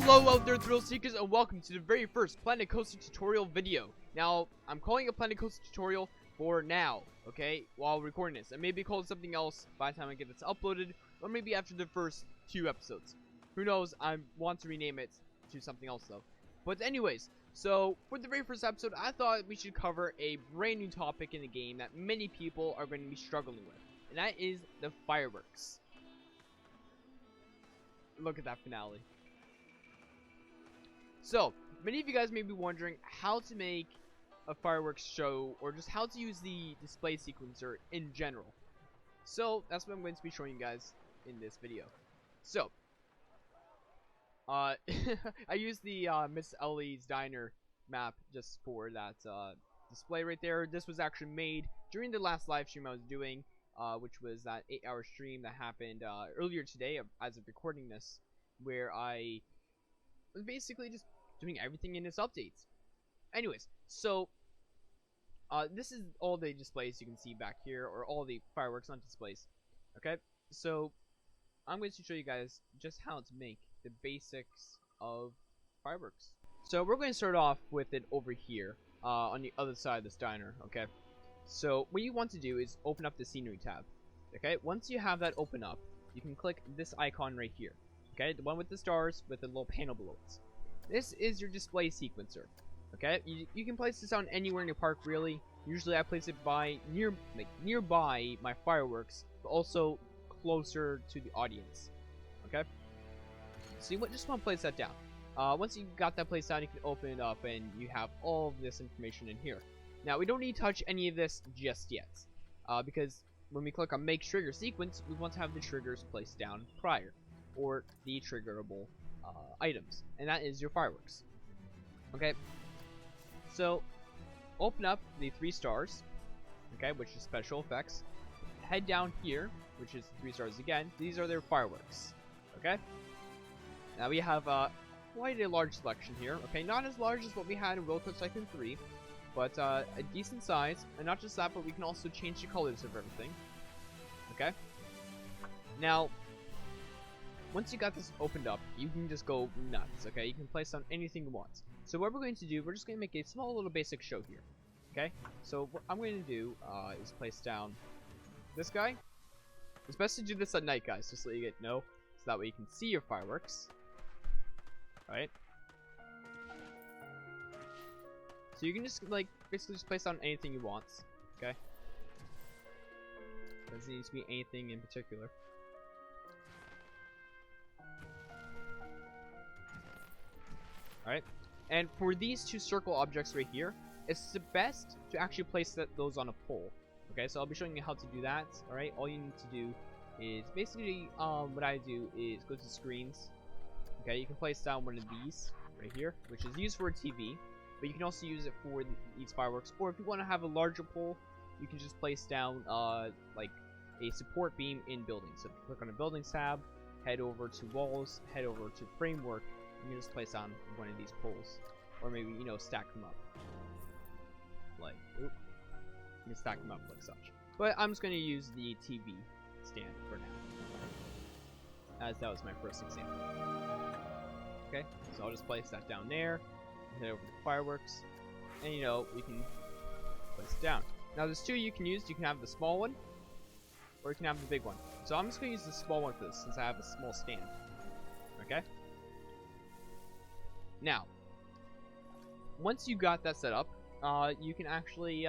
Hello out there, thrill seekers, and welcome to the very first Planet Coaster tutorial video. Now, I'm calling it Planet Coaster tutorial for now, okay, while recording this. I may be calling something else by the time I get this uploaded, or maybe after the first 2 episodes. Who knows, I want to rename it to something else though. But anyways, so for the very first episode, I thought we should cover a brand new topic in the game that many people are going to be struggling with, and that is the fireworks. Look at that finale. So, many of you guys may be wondering how to make a fireworks show, or just how to use the display sequencer in general. So, that's what I'm going to be showing you guys in this video. So, I used the Miss Ellie's Diner map just for that display right there. This was actually made during the last live stream I was doing, which was that 8-hour stream that happened earlier today as of recording this, where I was basically just doing everything in its updates. Anyways, so this is all the displays you can see back here, or all the fireworks on displays. Okay, so I'm going to show you guys just how to make the basics of fireworks. So we're going to start off with it over here on the other side of this diner. Okay, so what you want to do is open up the scenery tab. Okay, once you have that open up, you can click this icon right here. Okay, the one with the stars with the little panel below it. This is your display sequencer. Okay, you can place this on anywhere in your park, really. Usually I place it nearby my fireworks, but also closer to the audience. Okay, so you just want to place that down. Once you got that placed down, you can open it up and you have all of this information in here. Now we don't need to touch any of this just yet, because when we click on make trigger sequence, we want to have the triggers placed down prior, or the triggerable items, and that is your fireworks. Okay, so open up the 3 stars, okay, which is special effects. Head down here, which is 3 stars again. These are their fireworks. Okay, now we have quite a large selection here. Okay, not as large as what we had in Roller Coaster Tycoon 3, but a decent size. And not just that, but we can also change the colors of everything. Okay, now once you got this opened up, you can just go nuts, okay? You can place on anything you want. So what we're going to do, we're just going to make a small little basic show here, okay? So what I'm going to do is place down this guy. It's best to do this at night, guys, just so you know, so that way you can see your fireworks. Alright? So you can just, like, basically just place on anything you want, okay? Doesn't need to be anything in particular. Alright, and for these 2 circle objects right here, it's the best to actually place those on a pole. Okay, so I'll be showing you how to do that. Alright, all you need to do is basically, what I do is go to screens. Okay, you can place down one of these right here, which is used for a TV, but you can also use it for these fireworks. Or if you want to have a larger pole, you can just place down, like a support beam in buildings. So if you click on the buildings tab, head over to walls, head over to framework, you can just place on one of these poles, or maybe, you know, stack them up like, oop, you can stack them up like such. But I'm just going to use the TV stand for now, as that was my first example. Okay, so I'll just place that down there, head over to fireworks, and you know, we can place it down. Now there's 2 you can use. You can have the small one, or you can have the big one. So I'm just going to use the small one for this, since I have a small stand. Okay? Now, once you got that set up, you can actually,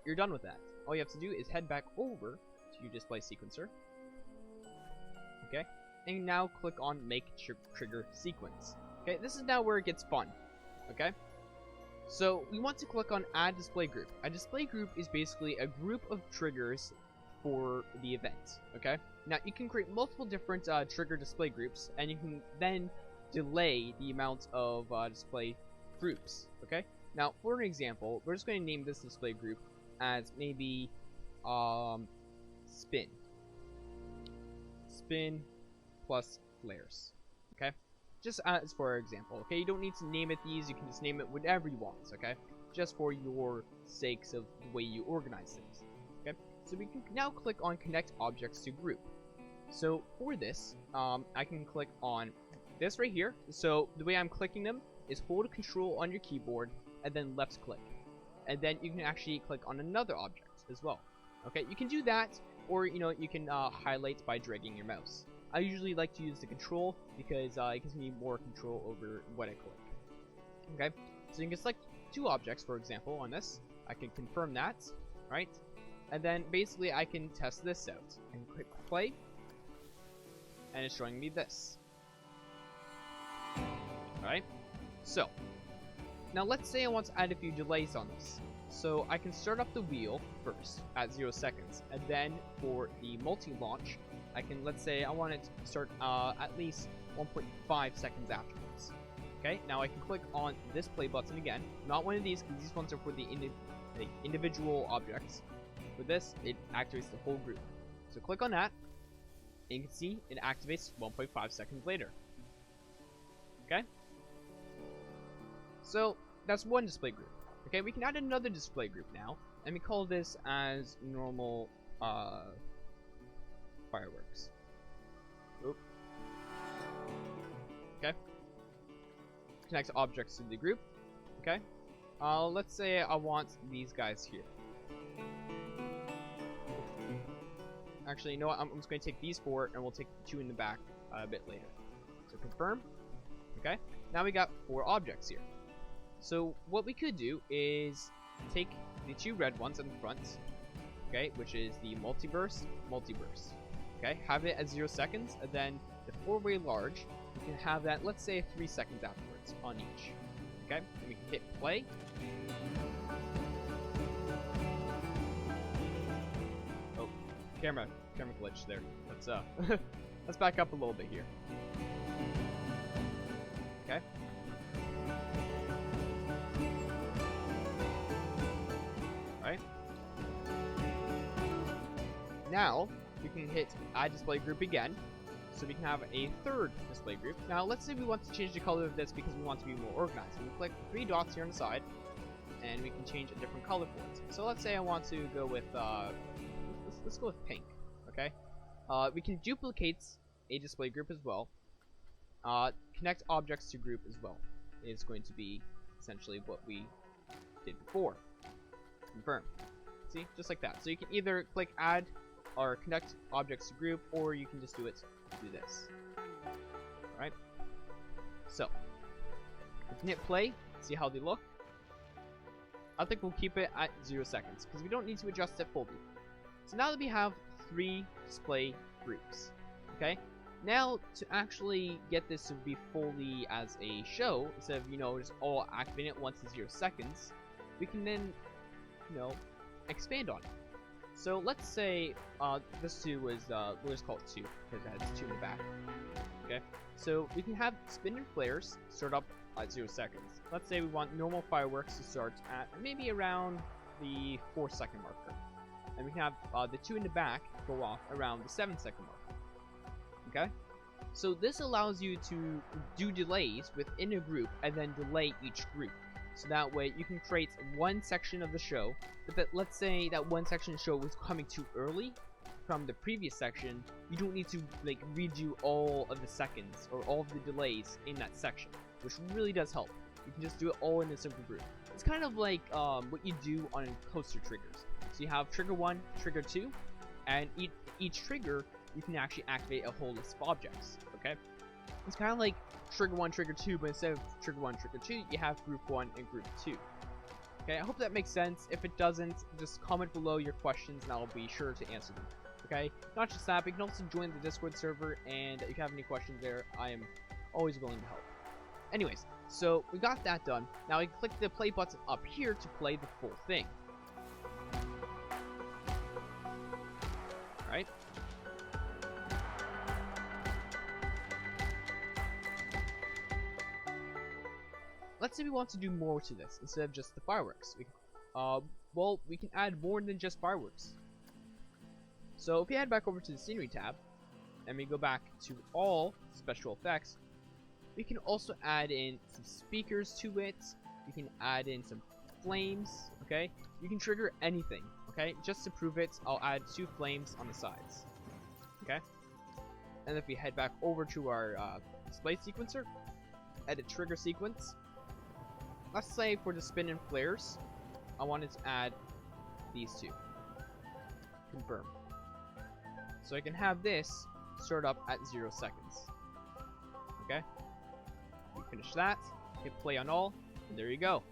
you're done with that. All you have to do is head back over to your display sequencer. Okay? And now click on make trigger sequence. Okay, this is now where it gets fun. Okay? So, we want to click on add display group. A display group is basically a group of triggers for the event. Okay? Now, you can create multiple different trigger display groups, and you can then delay the amount of display groups. Okay, now for an example, we're just going to name this display group as maybe spin plus flares. Okay, just as for example. Okay, you don't need to name it these, you can just name it whatever you want. Okay, just for your sakes of the way you organize things. Okay, so we can now click on connect objects to group. So for this, I can click on this right here. So the way I'm clicking them is hold Control on your keyboard and then left click, and then you can actually click on another object as well. Okay, you can do that, or you can highlight by dragging your mouse. I usually like to use the Control because it gives me more control over what I click. Okay, so you can select two objects, for example, on this. I can confirm that, right? And then basically I can test this out and click play, and it's showing me this. Alright, so now let's say I want to add a few delays on this. So I can start up the wheel first at 0 seconds, and then for the multi-launch, I can, let's say I want it to start at least 1.5 seconds afterwards. Okay, now I can click on this play button again. Not one of these, because these ones are for the individual objects. For this, it activates the whole group. So click on that, and you can see it activates 1.5 seconds later. Okay? So that's one display group. Okay, we can add another display group now, and we call this as normal fireworks. Oop. Okay. Connect objects to the group. Okay. Let's say I want these guys here. Actually, you know what? I'm just going to take these four, and we'll take the two in the back a bit later. So confirm. Okay. Now we got 4 objects here. So what we could do is take the 2 red ones in the front, okay, which is the multiverse, okay, have it at 0 seconds, and then the 4-way large, you can have that, let's say, 3 seconds afterwards on each, okay, and we can hit play. Oh, camera glitch there. Let's let's back up a little bit here. Okay. Now, we can hit add display group again, so we can have a 3rd display group. Now, let's say we want to change the color of this because we want to be more organized. We click 3 dots here on the side, and we can change a different color for it. So let's say I want to go with, let's go with pink, okay? We can duplicate a display group as well. Connect objects to group as well is going to be essentially what we did before. Confirm. See, just like that. So you can either click add or connect objects to group, or you can just do this. Alright? So, we can hit play, see how they look. I think we'll keep it at 0 seconds, because we don't need to adjust it fully. So now that we have 3 display groups, okay? Now, to actually get this to be fully as a show, instead of, just all activating it once in 0 seconds, we can then, expand on it. So let's say this 2 was, we'll just call it 2, because it has 2 in the back. Okay, so we can have spinner flares start up at 0 seconds. Let's say we want normal fireworks to start at maybe around the 4-second marker. And we can have the 2 in the back go off around the 7-second marker. Okay, so this allows you to do delays within a group and then delay each group. So that way you can create one section of the show, but that, let's say that one section of the show was coming too early from the previous section, you don't need to redo all of the seconds or all of the delays in that section, which really does help. You can just do it all in a simple group. It's kind of like what you do on coaster triggers. So you have trigger 1, trigger 2, and each trigger you can actually activate a whole list of objects, okay? It's kind of like trigger 1, trigger 2, but instead of trigger 1, trigger 2, you have group 1 and group 2. Okay, I hope that makes sense. If it doesn't, just comment below your questions and I'll be sure to answer them. Okay, not just that, but you can also join the Discord server, and if you have any questions there, I am always willing to help. Anyways, so we got that done. Now we click the play button up here to play the full thing. Alright. Let's say we want to do more to this instead of just the fireworks. Well, we can add more than just fireworks. So if we head back over to the scenery tab and we go back to all special effects, we can also add in some speakers to it. You can add in some flames, okay? You can trigger anything, okay? Just to prove it, I'll add 2 flames on the sides, okay? And if we head back over to our display sequencer, edit trigger sequence. Let's say for the spin and flares, I wanted to add these two. Confirm. So I can have this start up at 0 seconds. Okay? We finish that, hit play on all, and there you go.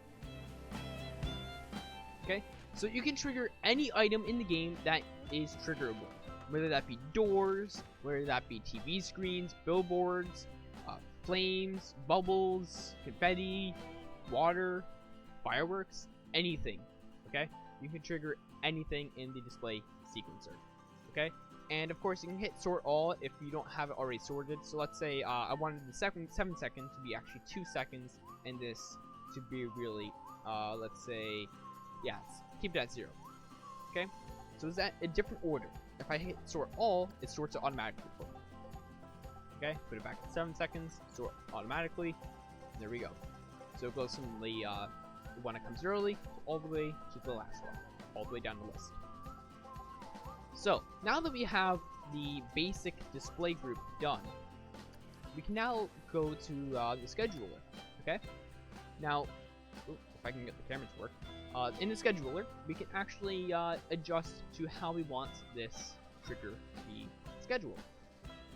Okay? So you can trigger any item in the game that is triggerable. Whether that be doors, whether that be TV screens, billboards, flames, bubbles, confetti, water, fireworks, anything. Okay? You can trigger anything in the display sequencer. Okay? And of course, you can hit sort all if you don't have it already sorted. So let's say I wanted the 7 second to be actually 2 seconds, and this to be really, let's say, yes, keep it at 0. Okay? So is that a different order? If I hit sort all, it sorts it automatically for me. Okay, put it back to 7 seconds, sort automatically. There we go. So it goes from the one that comes early all the way to the last one, all the way down the list. So now that we have the basic display group done, we can now go to the scheduler. Okay. Now, if I can get the camera to work. In the scheduler, we can actually adjust to how we want this trigger to be scheduled.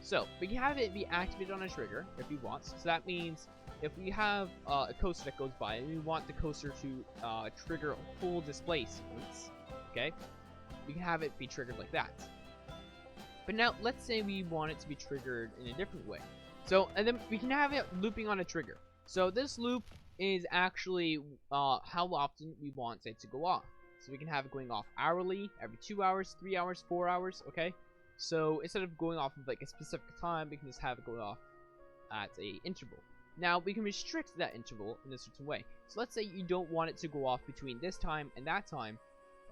So, we can have it be activated on a trigger if we want. So that means if we have a coaster that goes by and we want the coaster to trigger a full display sequence, okay, we can have it be triggered like that. But now, let's say we want it to be triggered in a different way. So, and then we can have it looping on a trigger. So this loop is actually how often we want it to go off. So we can have it going off hourly, every 2 hours, 3 hours, 4 hours, okay? So instead of going off of like a specific time, we can just have it go off at a interval. Now we can restrict that interval in a certain way. So let's say you don't want it to go off between this time and that time.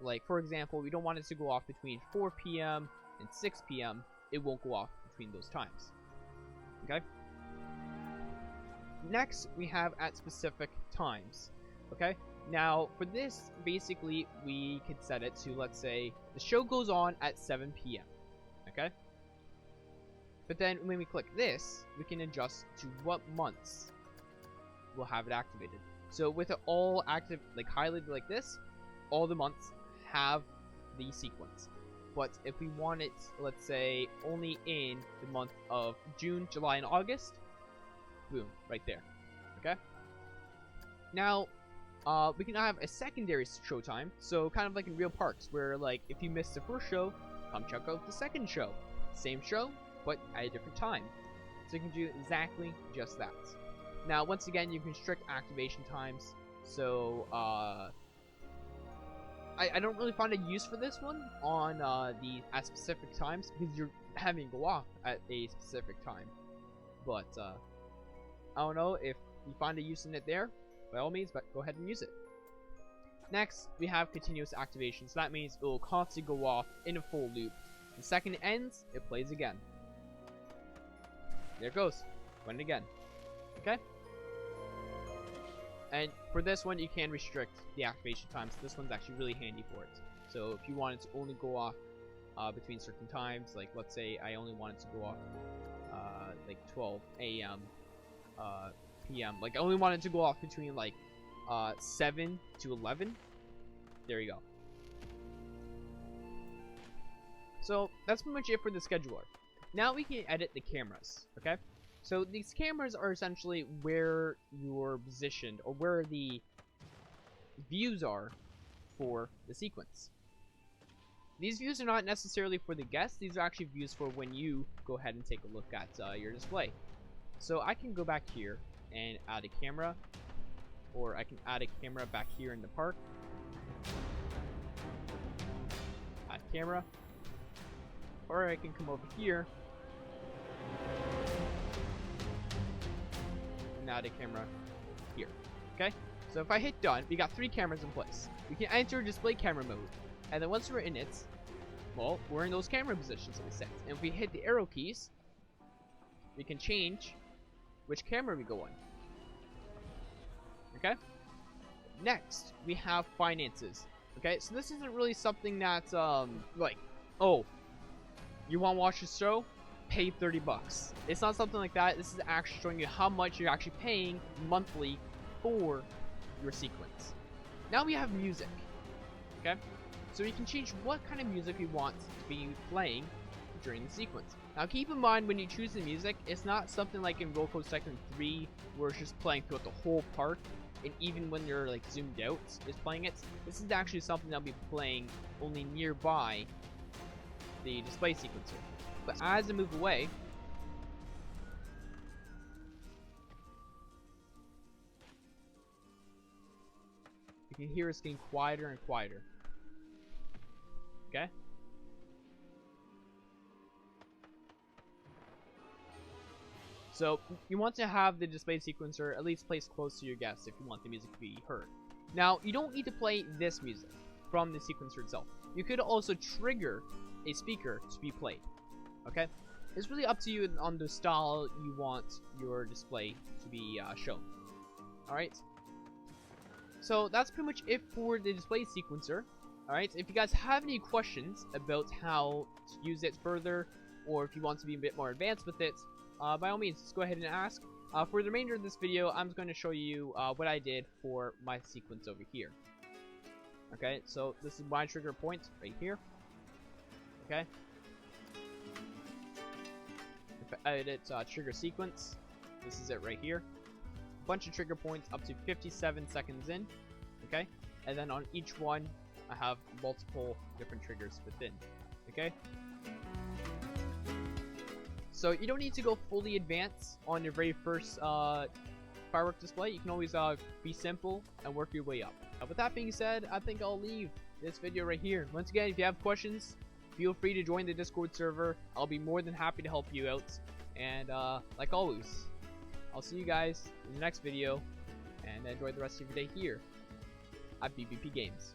Like for example, we don't want it to go off between 4 p.m. and 6 p.m. It won't go off between those times. Okay? Next, we have at specific times. Okay? Now, for this, basically, we could set it to, let's say, the show goes on at 7 p.m. Okay? But then, when we click this, we can adjust to what months we'll have it activated. So, with it all active, like highlighted like this, all the months have the sequence. But if we want it, let's say, only in the month of June, July, and August, boom, right there. Okay? Now, we can have a secondary show time, so kind of like in real parks, where like if you missed the first show, come check out the second show. Same show, but at a different time. So you can do exactly just that. Now, once again, you can restrict activation times, so I don't really find a use for this one on the at specific times, because you're having to go off at a specific time. But I don't know if you find a use in it there, by all means, but go ahead and use it. Next, we have continuous activation, so that means it will constantly go off in a full loop. The second it ends, it plays again. There it goes. Went again. Okay? And for this one, you can restrict the activation times. This one's actually really handy for it. So if you wanted to only go off between certain times, like let's say I only wanted to go off like 12 a.m. p.m. Like I only wanted to go off between like 7 to 11. There you go. So that's pretty much it for the scheduler. Now we can edit the cameras, okay? So these cameras are essentially where you're positioned, or where the views are for the sequence. These views are not necessarily for the guests, these are actually views for when you go ahead and take a look at your display. So I can go back here and add a camera, or I can add a camera back here in the park. Add camera. Or I can come over here and add a camera here. Okay? So if I hit done, we got 3 cameras in place. We can enter display camera mode. And then once we're in it, well, we're in those camera positions that we set. And if we hit the arrow keys, we can change which camera we go on. Okay? Next, we have finances. Okay? So this isn't really something that's, like, oh, you want to watch the show? pay 30 bucks. It's not something like that. This is actually showing you how much you're actually paying monthly for your sequence. Now we have music. Okay? So we can change what kind of music we want to be playing during the sequence. Now keep in mind, when you choose the music, it's not something like in Roller Coaster Tycoon 3 where it's just playing throughout the whole park, and even when you're like zoomed out is playing it. This is actually something that'll be playing only nearby the display sequencer. But as I move away, you can hear it's getting quieter and quieter. Okay? So you want to have the display sequencer at least placed close to your guests if you want the music to be heard. Now, you don't need to play this music from the sequencer itself. You could also trigger a speaker to be played. Okay? It's really up to you on the style you want your display to be shown. Alright? So that's pretty much it for the display sequencer. Alright? If you guys have any questions about how to use it further, or if you want to be a bit more advanced with it, by all means, just go ahead and ask. For the remainder of this video, I'm just going to show you what I did for my sequence over here. Okay, so this is my trigger point right here. Okay. If I edit trigger sequence, this is it right here. A bunch of trigger points up to 57 seconds in. Okay, and then on each one, I have multiple different triggers within. Okay. So you don't need to go fully advanced on your very first firework display. You can always be simple and work your way up. With that being said, I think I'll leave this video right here. Once again, if you have questions, feel free to join the Discord server. I'll be more than happy to help you out. And like always, I'll see you guys in the next video, and enjoy the rest of your day here at BBP Games.